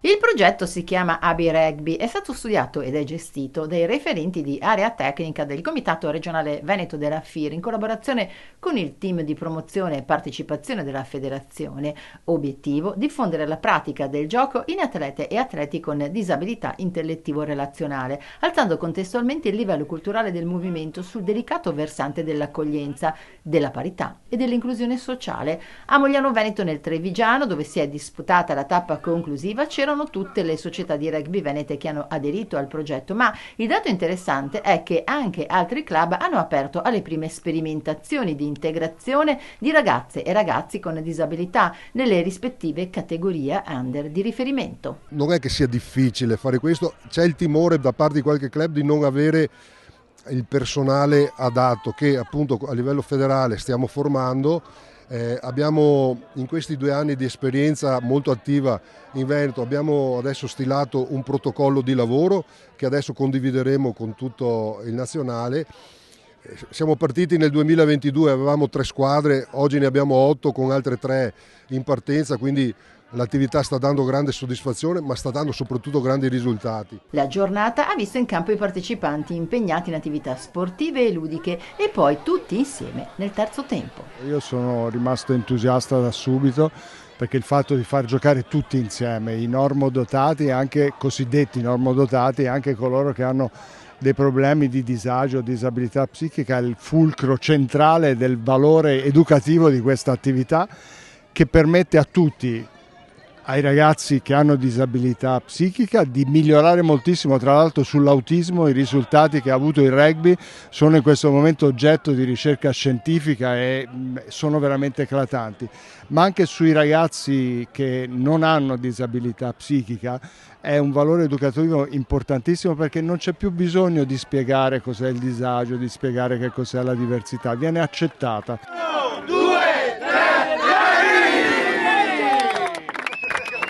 Il progetto si chiama ABI Rugby, è stato studiato ed è gestito dai referenti di area tecnica del Comitato regionale Veneto della FIR in collaborazione con il team di promozione e partecipazione della federazione. Obiettivo: diffondere la pratica del gioco in atlete e atleti con disabilità intellettivo-relazionale, alzando contestualmente il livello culturale del movimento sul delicato versante dell'accoglienza, della parità e dell'inclusione sociale. A Mogliano Veneto, nel Trevigiano, dove si è disputata la tappa conclusiva, c'erano tutte le società di rugby venete che hanno aderito al progetto, ma il dato interessante è che anche altri club hanno aperto alle prime sperimentazioni di integrazione di ragazze e ragazzi con disabilità nelle rispettive categorie under di riferimento. Non è che sia difficile fare questo, c'è il timore da parte di qualche club di non avere il personale adatto che appunto a livello federale stiamo formando. Abbiamo in questi 2 anni di esperienza molto attiva in Veneto, abbiamo adesso stilato un protocollo di lavoro che adesso condivideremo con tutto il nazionale. Siamo partiti nel 2022, avevamo 3 squadre, oggi ne abbiamo 8 con altre 3 in partenza, quindi l'attività sta dando grande soddisfazione, ma sta dando soprattutto grandi risultati. La giornata ha visto in campo i partecipanti impegnati in attività sportive e ludiche e poi tutti insieme nel terzo tempo. Io sono rimasto entusiasta da subito perché il fatto di far giocare tutti insieme, i normodotati, anche cosiddetti normodotati, anche coloro che hanno dei problemi di disagio, disabilità psichica, è il fulcro centrale del valore educativo di questa attività che permette a tutti, ai ragazzi che hanno disabilità psichica, di migliorare moltissimo. Tra l'altro sull'autismo i risultati che ha avuto il rugby sono in questo momento oggetto di ricerca scientifica e sono veramente eclatanti, ma anche sui ragazzi che non hanno disabilità psichica è un valore educativo importantissimo, perché non c'è più bisogno di spiegare cos'è il disagio, di spiegare che cos'è la diversità, viene accettata.